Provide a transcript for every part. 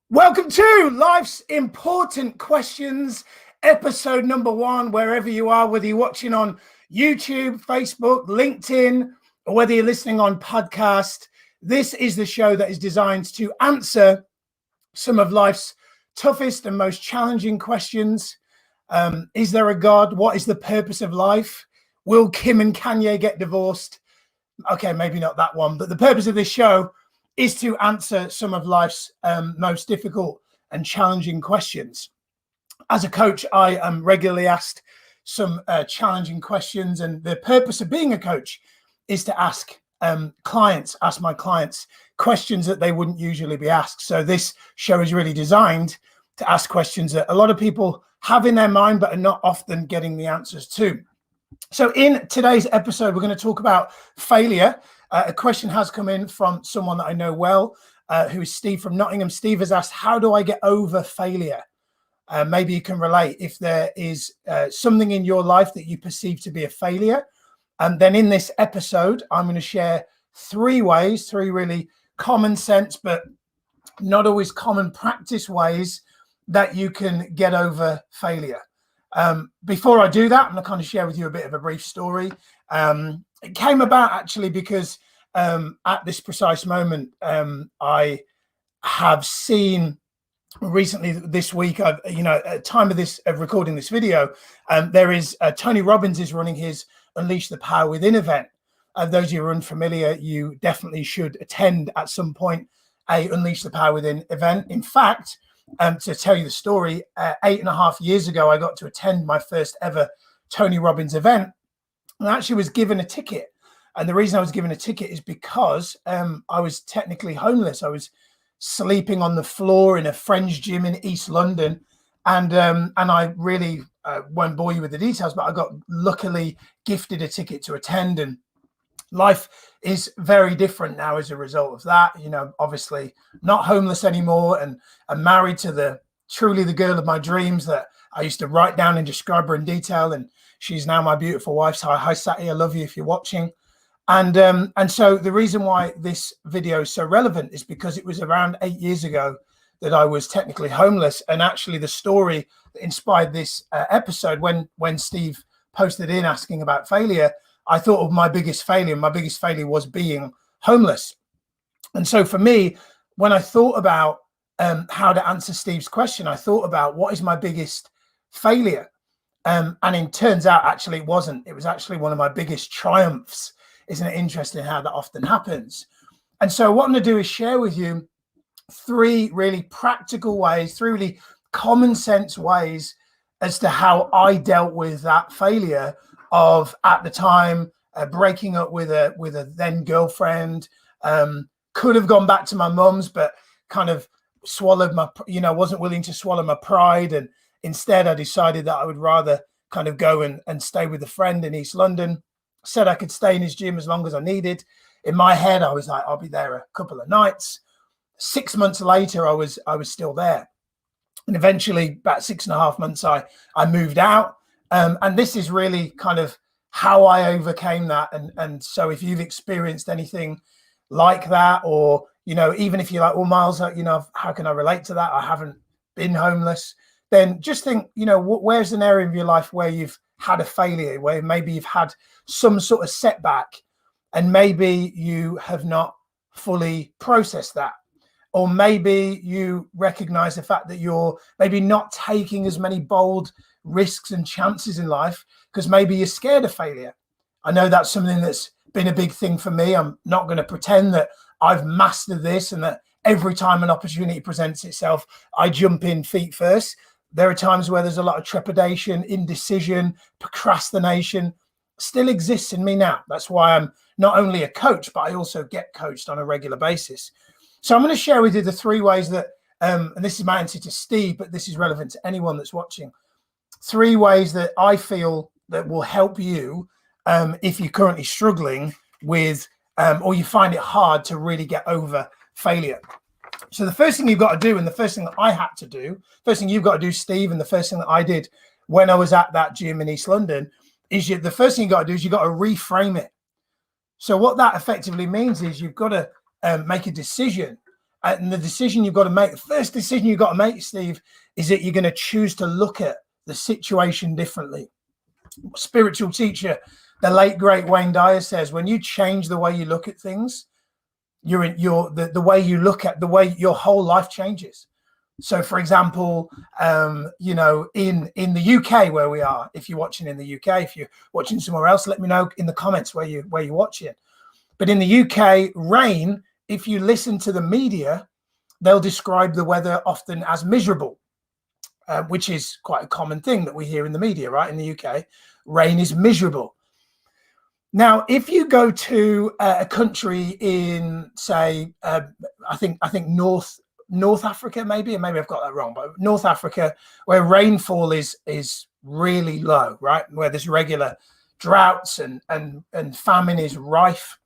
Welcome to Life's Important Questions, episode number 1, wherever you are, whether you're watching on YouTube, Facebook, LinkedIn, or whether you're listening on podcast. This is the show that is designed to answer some of life's toughest and most challenging questions. Is there a God? What is the purpose of life? Will Kim and Kanye get divorced? Okay, maybe not that one, but the purpose of this show is to answer some of life's most difficult and challenging questions. As a coach, I am regularly asked some challenging questions, and the purpose of being a coach is to ask my clients questions that they wouldn't usually be asked. So this show is really designed to ask questions that a lot of people have in their mind but are not often getting the answers to. So in today's episode, we're going to talk about failure. A question has come in from someone that I know well, who is Steve from Nottingham. Steve has asked, how do I get over failure? Maybe you can relate if there is something in your life that you perceive to be a failure. And then in this episode, I'm going to share three really common sense, but not always common practice ways that you can get over failure. Before I do that, I'm going to kind of share with you a bit of a brief story. It came about actually because at this precise moment, I have seen recently this week, at the time of recording this video, there is Tony Robbins is running his Unleash the Power Within event. Those of you who are unfamiliar, you definitely should attend at some point a Unleash the Power Within event. In fact, to tell you the story, 8.5 years ago, I got to attend my first ever Tony Robbins event. And I actually was given a ticket. And the reason I was given a ticket is because I was technically homeless. I was sleeping on the floor in a friend's gym in East London. And I really won't bore you with the details, but I got luckily gifted a ticket to attend. And life is very different now as a result of that. Obviously not homeless anymore. And I'm married to truly the girl of my dreams that I used to write down and describe her in detail. And she's now my beautiful wife. So hi, Sati, I love you if you're watching. And so the reason why this video is so relevant is because it was around 8 years ago that I was technically homeless. And actually the story that inspired this episode, when Steve posted in asking about failure, I thought of my biggest failure. My biggest failure was being homeless. And so for me, when I thought about how to answer Steve's question, I thought about what is my biggest failure? And it turns out actually it wasn't. It was actually one of my biggest triumphs. Isn't it interesting how that often happens? And so what I'm going to do is share with you three really practical ways, three really common sense ways as to how I dealt with that failure of, at the time, breaking up with a then girlfriend. Could have gone back to my mum's, but kind of swallowed wasn't willing to swallow my pride. And instead, I decided that I would rather kind of go and stay with a friend in East London. Said I could stay in his gym as long as I needed. In my head, I was like, I'll be there a couple of nights. 6 months later, I was still there. And eventually, about 6.5 months, I moved out. And this is really kind of how I overcame that. And so if you've experienced anything like that, or, even if you're like, well, Miles, how can I relate to that? I haven't been homeless. Then just think, where's an area of your life where you've had a failure, where maybe you've had some sort of setback and maybe you have not fully processed that. Or maybe you recognize the fact that you're maybe not taking as many bold risks and chances in life because maybe you're scared of failure. I know that's something that's been a big thing for me. I'm not going to pretend that I've mastered this and that every time an opportunity presents itself, I jump in feet first. There are times where there's a lot of trepidation, indecision, procrastination still exists in me now. That's why I'm not only a coach, but I also get coached on a regular basis. So I'm going to share with you the three ways that, and this is my answer to Steve, but this is relevant to anyone that's watching. 3 ways that I feel that will help you if you're currently struggling with, or you find it hard to really get over failure. So the first thing you've got to do, and the first thing that I had to do, first thing you've got to do, Steve, and the first thing that I did when I was at that gym in East London, is the first thing you've got to do is you've got to reframe it. So what that effectively means is you've got to make a decision And the decision you've got to make, the first decision you've got to make, Steve, is that you're going to choose to look at the situation differently. Spiritual teacher, the late great Wayne Dyer, says when you change the way you look at things, the way you look at the way your whole life changes. So, for example, in the UK where we are, if you're watching in the UK, if you're watching somewhere else, let me know in the comments where you're watching. But in the UK, rain, if you listen to the media, they'll describe the weather often as miserable, which is quite a common thing that we hear in the media, right? In the UK, rain is miserable. Now, if you go to a country in, say, I think North Africa, maybe I've got that wrong, but North Africa, where rainfall is really low, right? Where there's regular droughts and famine is rife.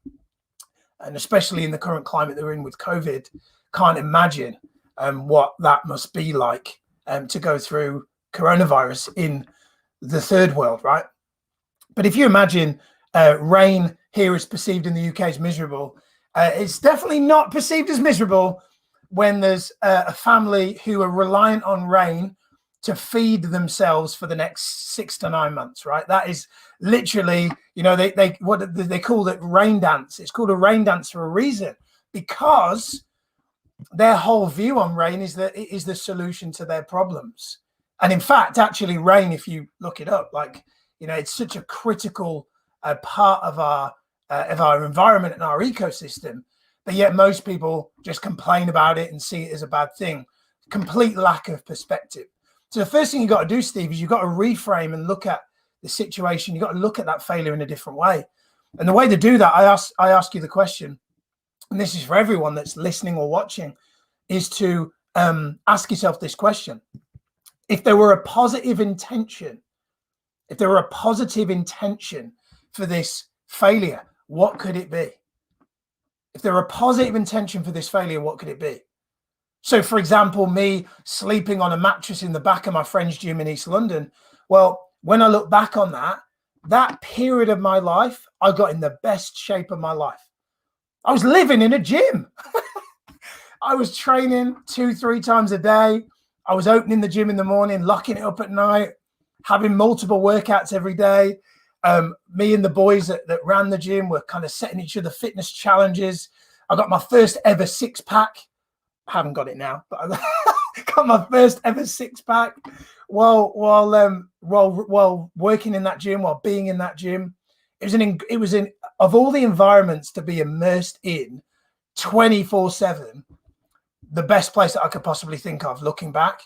And especially in the current climate that we're in with COVID, can't imagine what that must be like to go through coronavirus in the third world, right? But if you imagine rain here is perceived in the UK as miserable, it's definitely not perceived as miserable when there's a family who are reliant on rain to feed themselves for the next 6 to 9 months, right? That is literally, they call it rain dance. It's called a rain dance for a reason, because their whole view on rain is that it is the solution to their problems. And in fact, actually, rain, if you look it up, it's such a critical part of our environment and our ecosystem, but yet most people just complain about it and see it as a bad thing. Complete lack of perspective. So the first thing you've got to do, Steve, is you've got to reframe and look at the situation. You've got to look at that failure in a different way. And the way to do that, I ask you the question, and this is for everyone that's listening or watching, is to ask yourself this question. If there were a positive intention for this failure, what could it be? If there were a positive intention for this failure, what could it be? So, for example, me sleeping on a mattress in the back of my friend's gym in East London. Well, when I look back on that period of my life, I got in the best shape of my life. I was living in a gym. I was training 2-3 times a day. I was opening the gym in the morning, locking it up at night, having multiple workouts every day. Me and the boys that ran the gym were kind of setting each other fitness challenges. I got my first ever 6-pack. I haven't got it now, but I got my first ever 6-pack while working in that gym, while being in that gym. It was of all the environments to be immersed in 24/7, the best place that I could possibly think of looking back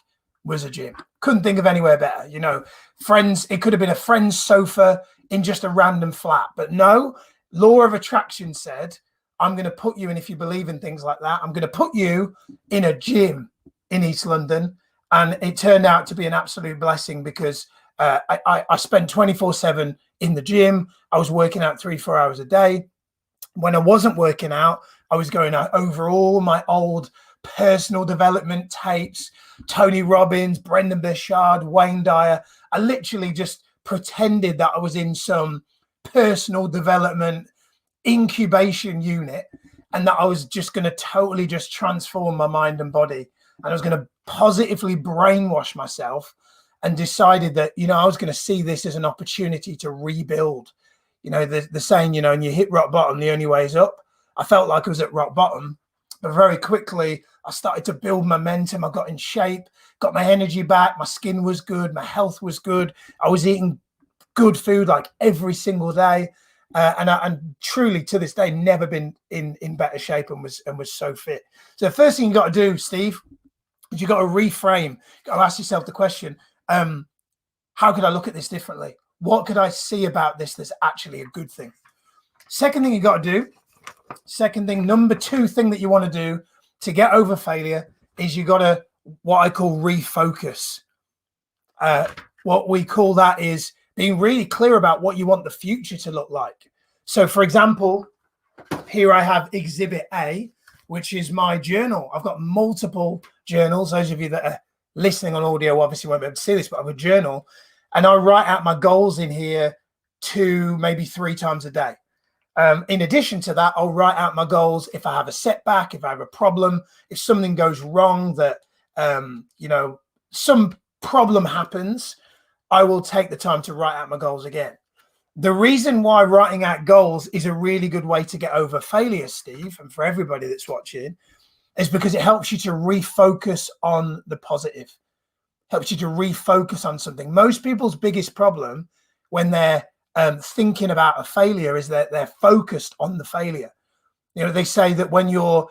was a gym. Couldn't think of anywhere better. Friends, it could have been a friend's sofa in just a random flat, but no, law of attraction said, I'm going to put you in, if you believe in things like that, I'm going to put you in a gym in East London. And it turned out to be an absolute blessing, because I spent 24/7 in the gym. I was working out 3-4 hours a day. When I wasn't working out, I was going over all my old personal development tapes, Tony Robbins, Brendan Burchard, Wayne Dyer. I literally just pretended that I was in some personal development incubation unit, and that I was just going to totally just transform my mind and body, and I was going to positively brainwash myself, and decided that I was going to see this as an opportunity to rebuild. The saying, when you hit rock bottom, the only way is up. I felt like I was at rock bottom, but very quickly I started to build momentum. I got in shape, got my energy back, my skin was good, my health was good, I was eating good food like every single day. And truly to this day, never been in better shape and was so fit. So the first thing you got to do, Steve, is you got to reframe. You got to ask yourself the question, how could I look at this differently? What could I see about this that's actually a good thing? Second thing you got to do, number 2 thing that you want to do to get over failure is you got to, what I call, refocus. What we call that is being really clear about what you want the future to look like. So, for example, here I have Exhibit A, which is my journal. I've got multiple journals. Those of you that are listening on audio obviously won't be able to see this, but I have a journal, and I write out my goals in here 2, maybe 3 times a day. In addition to that, I'll write out my goals. If I have a setback, if I have a problem, if something goes wrong, that, some problem happens, I will take the time to write out my goals again. The reason why writing out goals is a really good way to get over failure, Steve, and for everybody that's watching, is because it helps you to refocus on the positive, helps you to refocus on something. Most people's biggest problem when they're thinking about a failure is that they're focused on the failure. They say that when you're,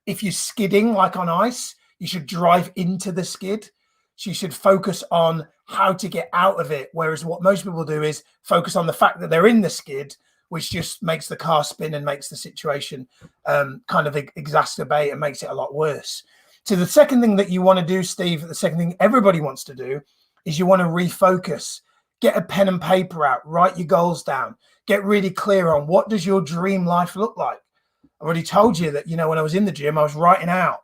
if you're skidding like on ice, you should drive into the skid. So you should focus on how to get out of it. Whereas what most people do is focus on the fact that they're in the skid, which just makes the car spin and makes the situation kind of exacerbate and makes it a lot worse. So the second thing that you want to do, Steve, the second thing everybody wants to do is you want to refocus. Get a pen and paper out, write your goals down, get really clear on what does your dream life look like. I already told you that, when I was in the gym, I was writing out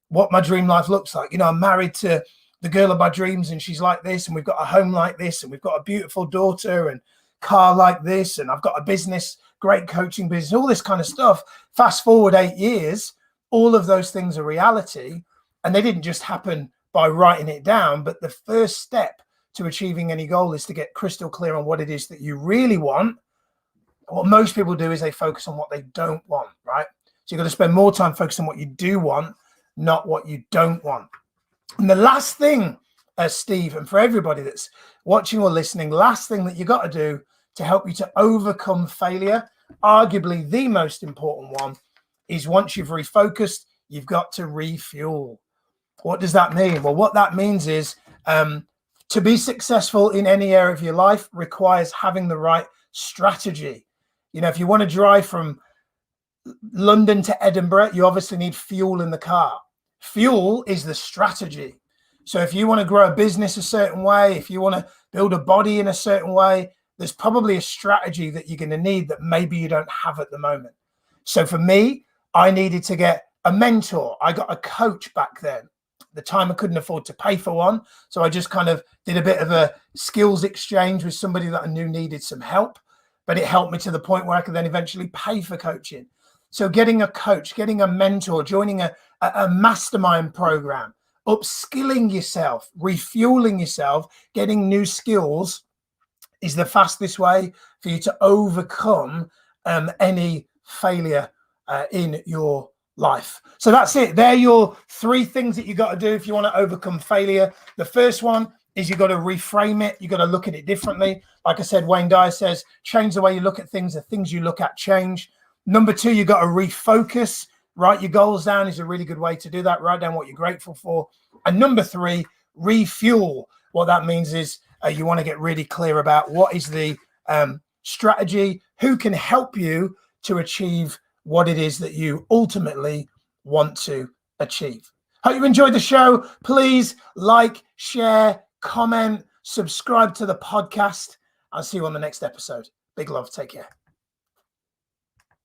what my dream life looks like. I'm married to the girl of my dreams and she's like this, and we've got a home like this, and we've got a beautiful daughter and car like this, and I've got a business, great coaching business, all this kind of stuff. Fast forward 8 years, all of those things are reality, and they didn't just happen by writing it down. But the first step to achieving any goal is to get crystal clear on what it is that you really want. What most people do is they focus on what they don't want, right? So you've got to spend more time focusing on what you do want, not what you don't want. And the last thing, Steve, and for everybody that's watching or listening, last thing that you got to do to help you to overcome failure, arguably the most important one, is once you've refocused, you've got to refuel. What does that mean? Well, what that means is to be successful in any area of your life requires having the right strategy. If you want to drive from London to Edinburgh, you obviously need fuel in the car. Fuel is the strategy. So if you want to grow a business a certain way, if you want to build a body in a certain way, there's probably a strategy that you're going to need that maybe you don't have at the moment. So for me, I needed to get a mentor. I got a coach back then. At the time, I couldn't afford to pay for one. So I just kind of did a bit of a skills exchange with somebody that I knew needed some help. But it helped me to the point where I could then eventually pay for coaching. So getting a coach, getting a mentor, joining a mastermind program, upskilling yourself, refueling yourself, getting new skills is the fastest way for you to overcome any failure in your life. So that's it. They're your 3 things that you got to do if you want to overcome failure. The first one is you got to reframe it. You got to look at it differently. Like I said, Wayne Dyer says, change the way you look at things. The things you look at change. Number 2, you got to refocus. Write your goals down is a really good way to do that. Write down what you're grateful for. And number 3, refuel. What that means is you want to get really clear about what is the strategy, who can help you to achieve what it is that you ultimately want to achieve. Hope you enjoyed the show. Please like, share, comment, subscribe to the podcast. I'll see you on the next episode. Big love. Take care.